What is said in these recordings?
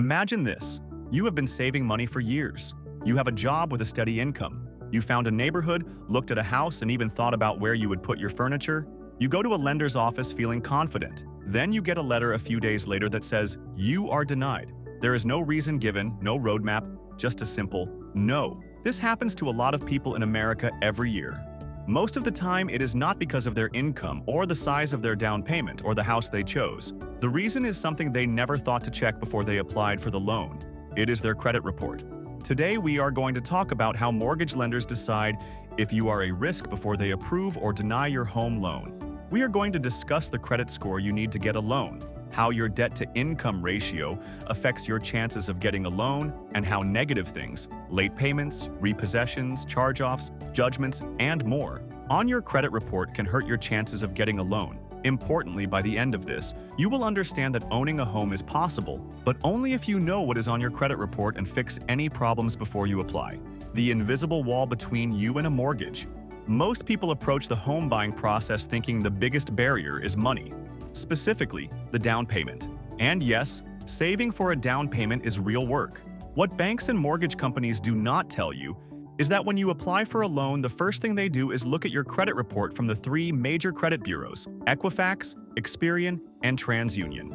Imagine this. You have been saving money for years. You have a job with a steady income. You found a neighborhood, looked at a house, and even thought about where you would put your furniture. You go to a lender's office feeling confident. Then you get a letter a few days later that says, "You are denied." There is no reason given, no roadmap, just a simple no. This happens to a lot of people in America every year. Most of the time, it is not because of their income or the size of their down payment or the house they chose. The reason is something they never thought to check before they applied for the loan. It is their credit report. Today, we are going to talk about how mortgage lenders decide if you are a risk before they approve or deny your home loan. We are going to discuss the credit score you need to get a loan, how your debt-to-income ratio affects your chances of getting a loan, and how negative things, late payments, repossessions, charge-offs, judgments, and more, on your credit report can hurt your chances of getting a loan. Importantly, by the end of this, you will understand that owning a home is possible, but only if you know what is on your credit report and fix any problems before you apply. The invisible wall between you and a mortgage. Most people approach the home buying process thinking the biggest barrier is money, specifically the down payment. And yes, saving for a down payment is real work. What banks and mortgage companies do not tell you is that when you apply for a loan, the first thing they do is look at your credit report from the 3 major credit bureaus, Equifax, Experian, and TransUnion.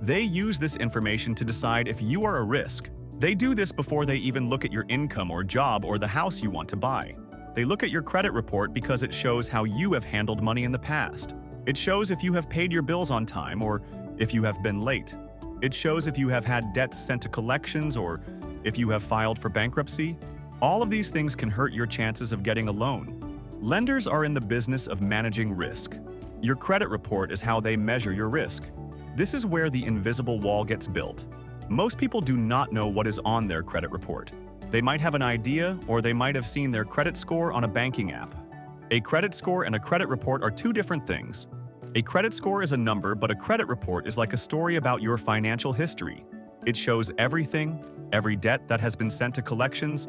They use this information to decide if you are a risk. They do this before they even look at your income or job or the house you want to buy. They look at your credit report because it shows how you have handled money in the past. It shows if you have paid your bills on time or if you have been late. It shows if you have had debts sent to collections or if you have filed for bankruptcy. All of these things can hurt your chances of getting a loan. Lenders are in the business of managing risk. Your credit report is how they measure your risk. This is where the invisible wall gets built. Most people do not know what is on their credit report. They might have an idea, or they might have seen their credit score on a banking app. A credit score and a credit report are 2 different things. A credit score is a number, but a credit report is like a story about your financial history. It shows everything, every debt that has been sent to collections,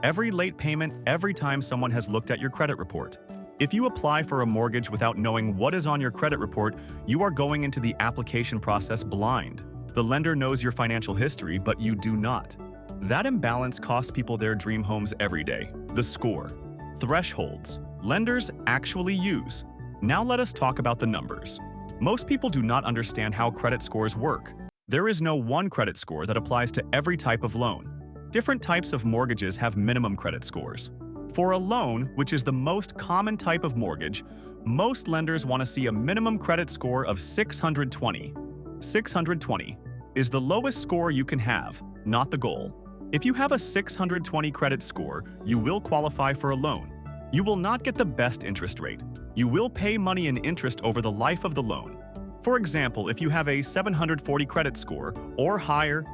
every late payment, every time someone has looked at your credit report. If you apply for a mortgage without knowing what is on your credit report, you are going into the application process blind. The lender knows your financial history, but you do not. That imbalance costs people their dream homes every day. The score. Thresholds. Lenders actually use. Now let us talk about the numbers. Most people do not understand how credit scores work. There is no one credit score that applies to every type of loan. Different types of mortgages have minimum credit scores. For a loan, which is the most common type of mortgage, most lenders want to see a minimum credit score of 620. 620 is the lowest score you can have, not the goal. If you have a 620 credit score, you will qualify for a loan. You will not get the best interest rate. You will pay money in interest over the life of the loan. For example, if you have a 740 credit score or higher,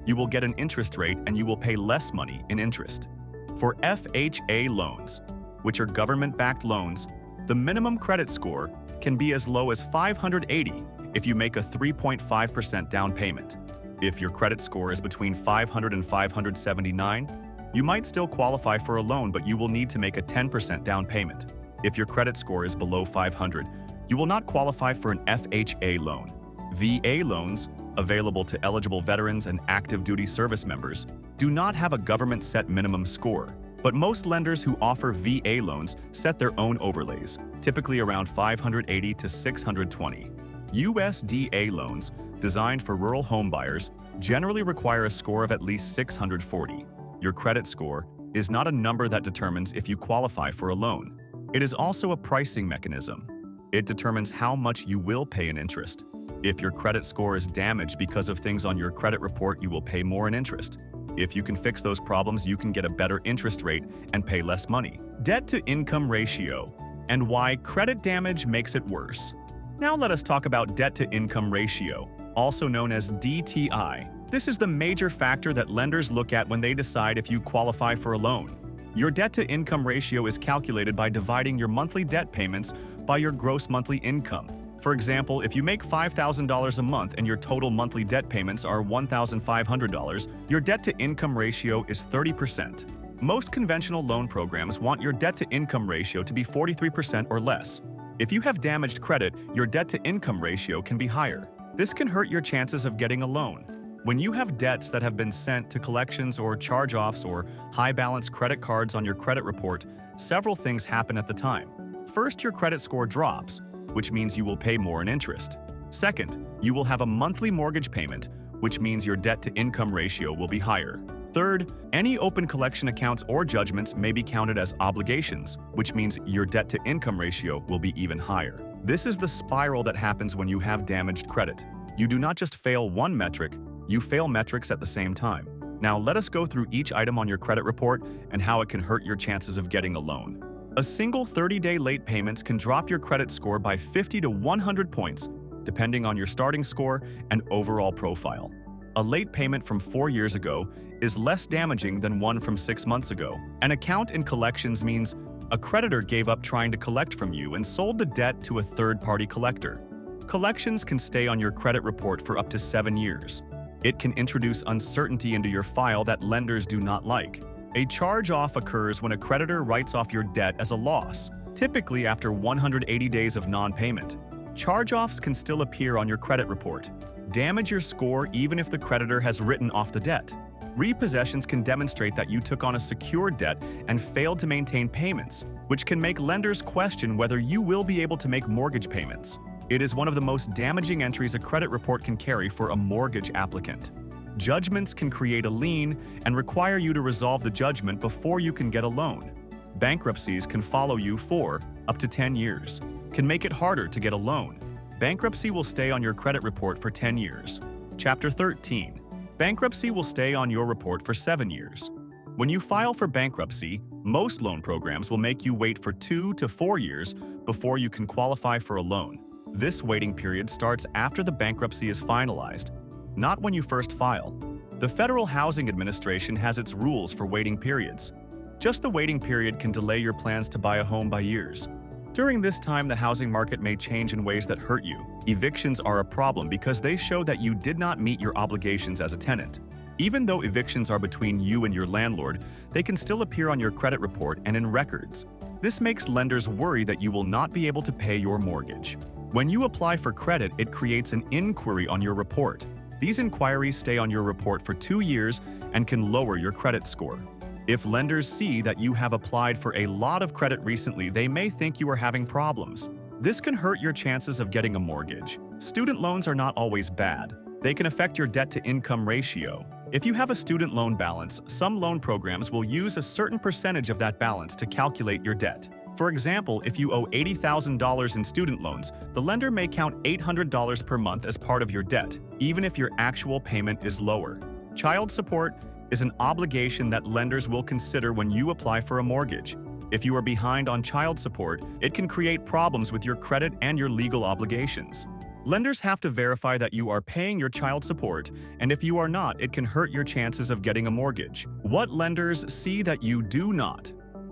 you will get an interest rate and you will pay less money in interest. For FHA loans, which are government-backed loans, the minimum credit score can be as low as 580 if you make a 3.5% down payment. If your credit score is between 500 and 579, you might still qualify for a loan, but you will need to make a 10% down payment. If your credit score is below 500, you will not qualify for an FHA loan. VA loans, available to eligible veterans and active duty service members, do not have a government-set minimum score, but most lenders who offer VA loans set their own overlays, typically around 580 to 620. USDA loans, designed for rural homebuyers, generally require a score of at least 640. Your credit score is not a number that determines if you qualify for a loan. It is also a pricing mechanism. It determines how much you will pay in interest. If your credit score is damaged because of things on your credit report, you will pay more in interest. If you can fix those problems, you can get a better interest rate and pay less money. Debt-to-income ratio, and why credit damage makes it worse. Now let us talk about debt-to-income ratio, also known as DTI. This is the major factor that lenders look at when they decide if you qualify for a loan. Your debt-to-income ratio is calculated by dividing your monthly debt payments by your gross monthly income. For example, if you make $5,000 a month and your total monthly debt payments are $1,500, your debt-to-income ratio is 30%. Most conventional loan programs want your debt-to-income ratio to be 43% or less. If you have damaged credit, your debt-to-income ratio can be higher. This can hurt your chances of getting a loan. When you have debts that have been sent to collections or charge-offs or high-balance credit cards on your credit report, several things happen at the time. First, your credit score drops, which means you will pay more in interest. Second, you will have a monthly mortgage payment, which means your debt-to-income ratio will be higher. Third, any open collection accounts or judgments may be counted as obligations, which means your debt-to-income ratio will be even higher. This is the spiral that happens when you have damaged credit. You do not just fail one metric, you fail metrics at the same time. Now let us go through each item on your credit report and how it can hurt your chances of getting a loan. A single 30-day late payments can drop your credit score by 50 to 100 points, depending on your starting score and overall profile. A late payment from 4 years ago is less damaging than one from 6 months ago. An account in collections means a creditor gave up trying to collect from you and sold the debt to a third-party collector. Collections can stay on your credit report for up to 7 years. It can introduce uncertainty into your file that lenders do not like. A charge-off occurs when a creditor writes off your debt as a loss, typically after 180 days of non-payment. Charge-offs can still appear on your credit report, damage your score even if the creditor has written off the debt. Repossessions can demonstrate that you took on a secured debt and failed to maintain payments, which can make lenders question whether you will be able to make mortgage payments. It is one of the most damaging entries a credit report can carry for a mortgage applicant. Judgments can create a lien and require you to resolve the judgment before you can get a loan. Bankruptcies can follow you for up to 10 years, can make it harder to get a loan. Bankruptcy will stay on your credit report for 10 years. Chapter 13. Bankruptcy will stay on your report for 7 years. When you file for bankruptcy, most loan programs will make you wait for 2 to 4 years before you can qualify for a loan. This waiting period starts after the bankruptcy is finalized, not when you first file. The Federal Housing Administration has its rules for waiting periods. Just the waiting period can delay your plans to buy a home by years. During this time, the housing market may change in ways that hurt you. Evictions are a problem because they show that you did not meet your obligations as a tenant. Even though evictions are between you and your landlord, they can still appear on your credit report and in records. This makes lenders worry that you will not be able to pay your mortgage. When you apply for credit, it creates an inquiry on your report. These inquiries stay on your report for 2 years and can lower your credit score. If lenders see that you have applied for a lot of credit recently, they may think you are having problems. This can hurt your chances of getting a mortgage. Student loans are not always bad. They can affect your debt-to-income ratio. If you have a student loan balance, some loan programs will use a certain percentage of that balance to calculate your debt. For example, if you owe $80,000 in student loans, the lender may count $800 per month as part of your debt, even if your actual payment is lower. Child support is an obligation that lenders will consider when you apply for a mortgage. If you are behind on child support, it can create problems with your credit and your legal obligations. Lenders have to verify that you are paying your child support, and if you are not, it can hurt your chances of getting a mortgage. What lenders see that you do not,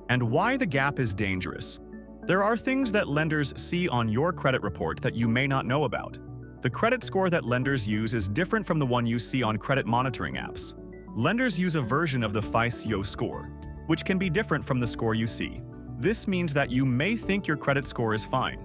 and why the gap is dangerous. There are things that lenders see on your credit report that you may not know about. The credit score that lenders use is different from the one you see on credit monitoring apps. Lenders use a version of the 𝐲𝐸 score, which can be different from the score you see. This means that you may think your credit score is fine.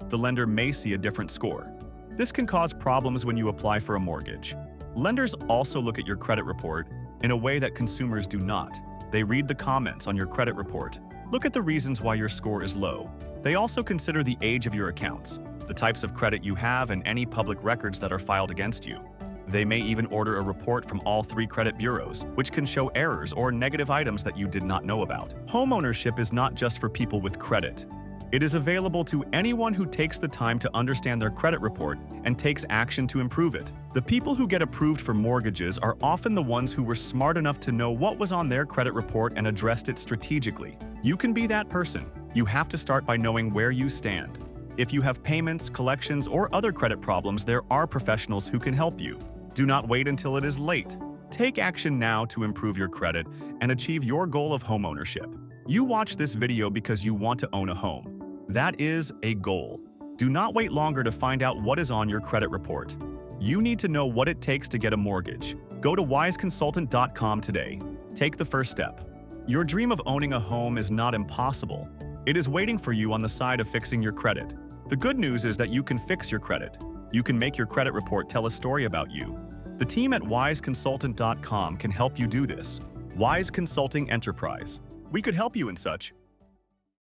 The lender may see a different score. This can cause problems when you apply for a mortgage. Lenders also look at your credit report in a way that consumers do not. They read the comments on your credit report. Look at the reasons why your score is low. They also consider the age of your accounts, the types of credit you have, and any public records that are filed against you. They may even order a report from all 3 credit bureaus, which can show errors or negative items that you did not know about. Homeownership is not just for people with credit. It is available to anyone who takes the time to understand their credit report and takes action to improve it. The people who get approved for mortgages are often the ones who were smart enough to know what was on their credit report and addressed it strategically. You can be that person. You have to start by knowing where you stand. If you have payments, collections, or other credit problems, there are professionals who can help you. Do not wait until it is late. Take action now to improve your credit and achieve your goal of homeownership. You watch this video because you want to own a home. That is a goal. Do not wait longer to find out what is on your credit report. You need to know what it takes to get a mortgage. Go to wiseconsultant.com today. Take the first step. Your dream of owning a home is not impossible. It is waiting for you on the side of fixing your credit. The good news is that you can fix your credit. You can make your credit report tell a story about you. The team at 𝐲𝐻Consultant.com can help you do this. 𝐲𝐻 Consulting Enterprise. We could help you in such.